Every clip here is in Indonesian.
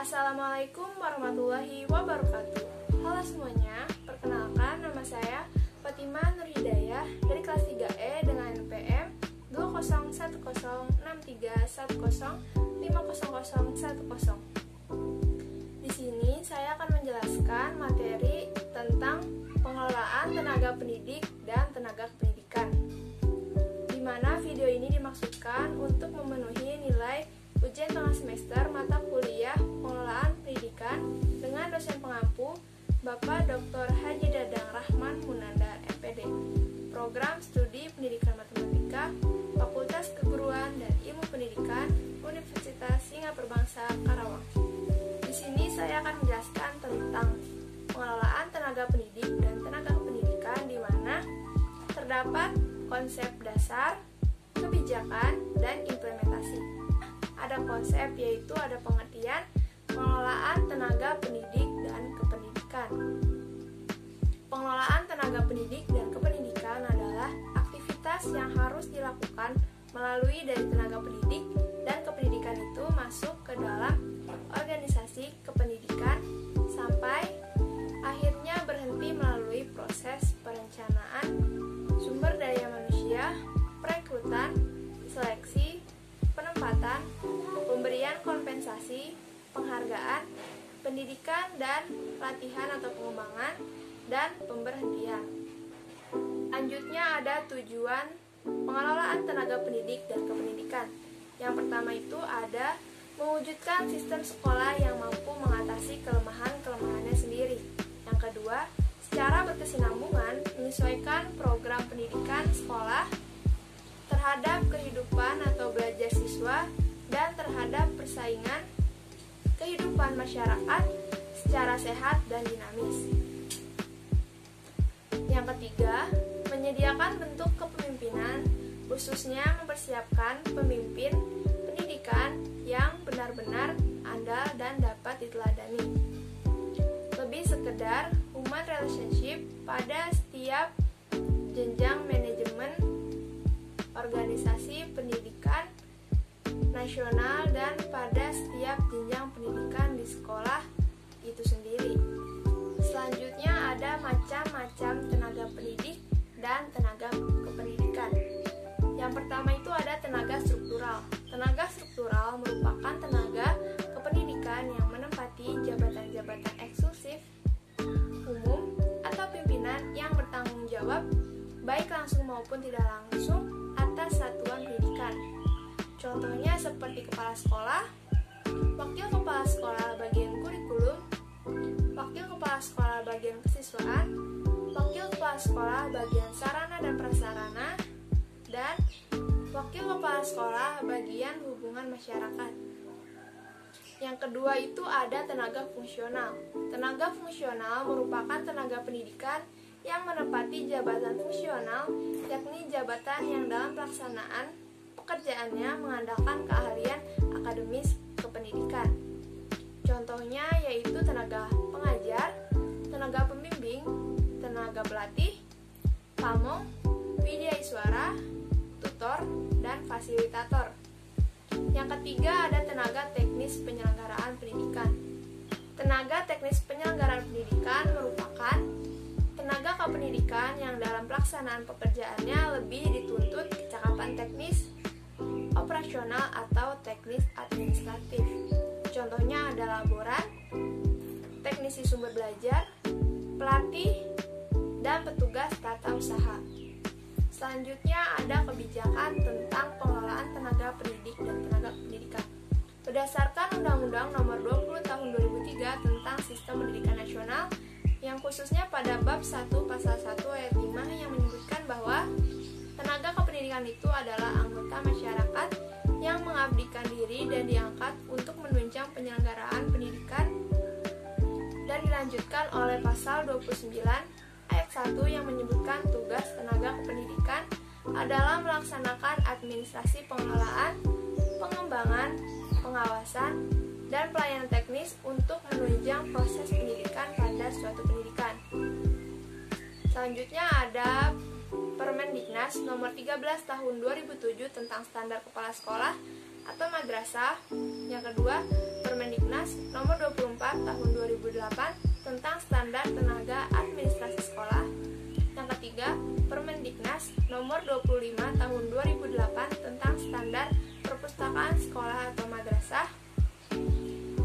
Assalamualaikum warahmatullahi wabarakatuh. Halo semuanya, perkenalkan nama saya Fatimah Nur Hidayah dari kelas 3E dengan NPM 20106310500010. Di sini saya akan menjelaskan materi tentang pengelolaan tenaga pendidik dan tenaga pendidikan, di mana video ini dimaksudkan untuk memenuhi nilai ujian tengah semester mata kuliah pengelolaan pendidikan dengan dosen pengampu Bapak Dr. Haji Dadang Rahman Munandar MPD, Program Studi Pendidikan Matematika, Fakultas Keguruan dan Ilmu Pendidikan, Universitas Singapura Bangsa Karawang. Di sini saya akan menjelaskan tentang pengelolaan tenaga pendidik dan tenaga pendidikan, di mana terdapat konsep dasar, kebijakan, dan implementasi. Ada konsep, yaitu ada pengertian pengelolaan tenaga pendidik dan kependidikan. Pengelolaan tenaga pendidik dan kependidikan adalah aktivitas yang harus dilakukan melalui dari tenaga pendidik dan kependidikan itu masuk ke dalam organisasi kependidikan sampai akhirnya berhenti melalui proses perencanaan sumber daya manusia, perekrutan, seleksi, penempatan, pemberian kompensasi, penghargaan, pendidikan dan pelatihan atau pengembangan, dan pemberhentian. Lanjutnya ada tujuan pengelolaan tenaga pendidik dan kependidikan. Yang pertama itu ada mewujudkan sistem sekolah yang mampu mengatasi kelemahan-kelemahannya sendiri. Yang kedua, secara berkesinambungan menyesuaikan program pendidikan sekolah terhadap kehidupan atau belajar siswa dan terhadap persaingan kehidupan masyarakat secara sehat dan dinamis. Yang ketiga, menyediakan bentuk kepemimpinan, khususnya mempersiapkan pemimpin pendidikan yang benar-benar andal dan dapat diteladani. Lebih sekedar human relationship pada setiap jenjang manajemen organisasi pendidikan nasional dan pada setiap jenjang pendidikan di sekolah itu sendiri. Selanjutnya ada macam-macam tenaga pendidik dan tenaga kependidikan. Yang pertama itu ada tenaga struktural. Tenaga struktural merupakan tenaga kependidikan yang menempati jabatan-jabatan eksklusif, umum, atau pimpinan yang bertanggung jawab baik langsung maupun tidak langsung atas satuan pendidikan. Contohnya seperti kepala sekolah, wakil kepala sekolah bagian kurikulum, wakil kepala sekolah bagian kesiswaan, wakil kepala sekolah bagian sarana dan prasarana, dan wakil kepala sekolah bagian hubungan masyarakat. Yang kedua itu ada tenaga fungsional. Tenaga fungsional merupakan tenaga pendidikan yang menempati jabatan fungsional, yakni jabatan yang dalam pelaksanaan pekerjaannya mengandalkan keahlian akademis kependidikan. Contohnya yaitu tenaga pengajar, tenaga pembimbing, tenaga pelatih, pamong, widyaswara, tutor, dan fasilitator. Yang ketiga ada tenaga teknis penyelenggaraan pendidikan. Tenaga teknis penyelenggaraan pendidikan merupakan tenaga kependidikan yang dalam pelaksanaan pekerjaannya lebih dituntut kecakapan teknis, operasional, atau teknis administratif. Contohnya ada laboran, teknisi sumber belajar, pelatih, dan petugas tata usaha. Selanjutnya ada kebijakan tentang pengelolaan tenaga pendidik dan tenaga pendidikan. Berdasarkan Undang-Undang Nomor 20 Tahun 2003 tentang Sistem Pendidikan Nasional, yang khususnya pada bab 1 pasal 1 ayat 5 yang menyebutkan bahwa tenaga kependidikan itu adalah anggota masyarakat yang mengabdikan diri dan diangkat untuk menunjang penyelenggaraan pendidikan, dan dilanjutkan oleh pasal 29 ayat 1 yang menyebutkan tugas tenaga kependidikan adalah melaksanakan administrasi pengelolaan, pengembangan, pengawasan, dan pelayanan teknis untuk menunjang proses pendidikan pada suatu pendidikan. Selanjutnya ada Permendiknas Nomor 13 Tahun 2007 tentang Standar Kepala Sekolah atau Madrasah. Yang kedua, Permendiknas Nomor Standar Tenaga Administrasi Sekolah. Yang ketiga, Permendiknas Nomor 25 Tahun 2008 tentang Standar Perpustakaan Sekolah atau Madrasah.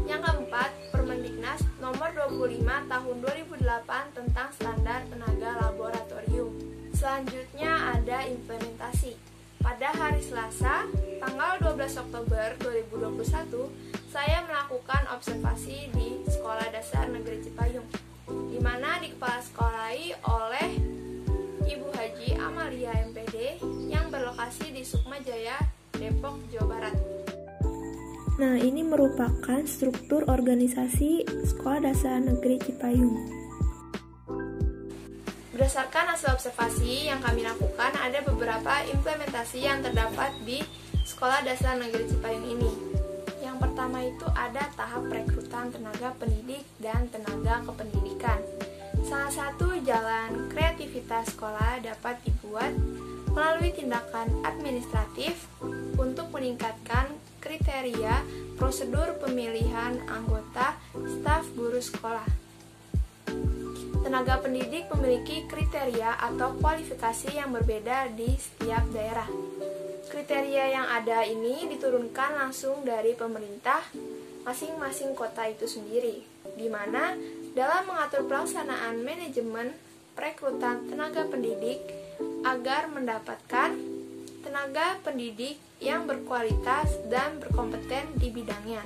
Yang keempat, Permendiknas Nomor 25 Tahun 2008 tentang Standar Tenaga Laboratorium. Selanjutnya ada implementasi. Pada hari Selasa, tanggal 12 Oktober 2021, saya melakukan observasi di Sekolah Dasar Negeri Cipayung, di mana dikepala sekolahi oleh Ibu Haji Amalia MPD yang berlokasi di Sukma Jaya, Depok, Jawa Barat. Nah, ini merupakan struktur organisasi Sekolah Dasar Negeri Cipayung. Berdasarkan hasil observasi yang kami lakukan, ada beberapa implementasi yang terdapat di Sekolah Dasar Negeri Cipayung ini. Yang pertama itu ada tahap rekrutan tenaga pendidik dan tenaga kependidikan. Salah satu jalan kreativitas sekolah dapat dibuat melalui tindakan administratif untuk meningkatkan kriteria prosedur pemilihan anggota staf guru sekolah. Tenaga pendidik memiliki kriteria atau kualifikasi yang berbeda di setiap daerah. Kriteria yang ada ini diturunkan langsung dari pemerintah masing-masing kota itu sendiri, di mana dalam mengatur pelaksanaan manajemen perekrutan tenaga pendidik agar mendapatkan tenaga pendidik yang berkualitas dan berkompeten di bidangnya.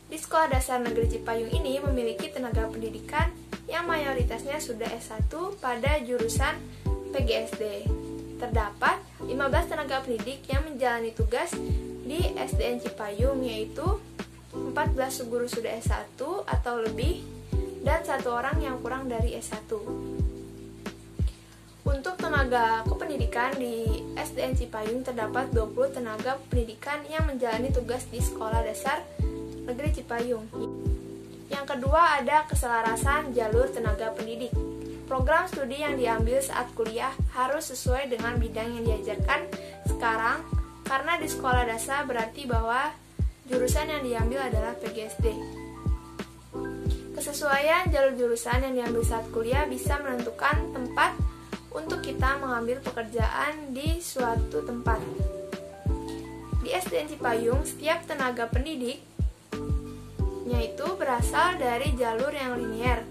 Di Sekolah Dasar Negeri Cipayung ini memiliki tenaga pendidikan yang mayoritasnya sudah S1 pada jurusan PGSD. Terdapat 15 tenaga pendidik yang menjalani tugas di SDN Cipayung, yaitu 14 guru sudah S1 atau lebih dan 1 orang yang kurang dari S1. Untuk tenaga kependidikan di SDN Cipayung terdapat 20 tenaga pendidikan yang menjalani tugas di Sekolah Dasar Negeri Cipayung. Yang kedua ada keselarasan jalur tenaga pendidik. Program studi yang diambil saat kuliah harus sesuai dengan bidang yang diajarkan sekarang, karena di sekolah dasar berarti bahwa jurusan yang diambil adalah PGSD. Kesesuaian jalur jurusan yang diambil saat kuliah bisa menentukan tempat untuk kita mengambil pekerjaan di suatu tempat. Di SDN Cipayung, setiap tenaga pendidik yaitu berasal dari jalur yang linier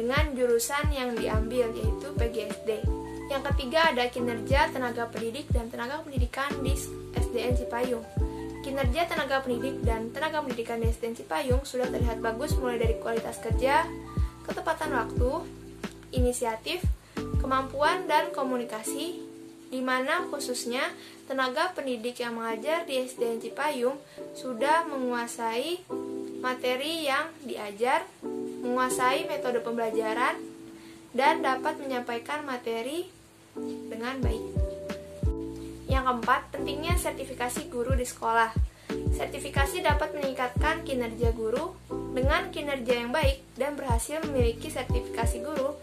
dengan jurusan yang diambil, yaitu PGSD. Yang ketiga ada kinerja tenaga pendidik dan tenaga pendidikan di SDN Cipayung. Kinerja tenaga pendidik dan tenaga pendidikan di SDN Cipayung sudah terlihat bagus mulai dari kualitas kerja, ketepatan waktu, inisiatif, kemampuan dan komunikasi, di mana khususnya tenaga pendidik yang mengajar di SDN Cipayung sudah menguasai materi yang diajar, menguasai metode pembelajaran, dan dapat menyampaikan materi dengan baik. Yang keempat, pentingnya sertifikasi guru di sekolah. Sertifikasi dapat meningkatkan kinerja guru. Dengan kinerja yang baik dan berhasil memiliki sertifikasi guru,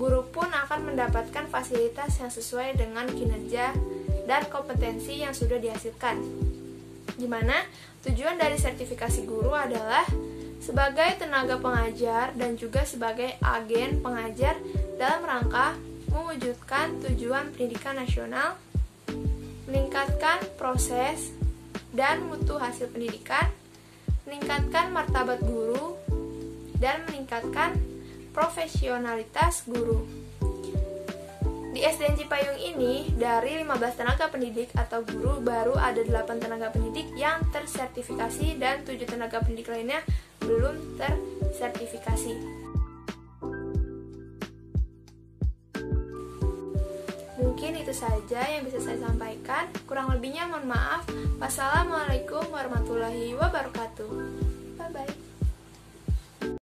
guru pun akan mendapatkan fasilitas yang sesuai dengan kinerja dan kompetensi yang sudah dihasilkan. Di mana tujuan dari sertifikasi guru adalah sebagai tenaga pengajar dan juga sebagai agen pengajar dalam rangka mewujudkan tujuan pendidikan nasional, meningkatkan proses dan mutu hasil pendidikan, meningkatkan martabat guru, dan meningkatkan profesionalitas guru. Di SDN Cipayung ini, dari 15 tenaga pendidik atau guru, baru ada 8 tenaga pendidik yang tersertifikasi dan 7 tenaga pendidik lainnya belum tersertifikasi. Mungkin itu saja yang bisa saya sampaikan. Kurang lebihnya mohon maaf. Wassalamualaikum warahmatullahi wabarakatuh. Bye-bye.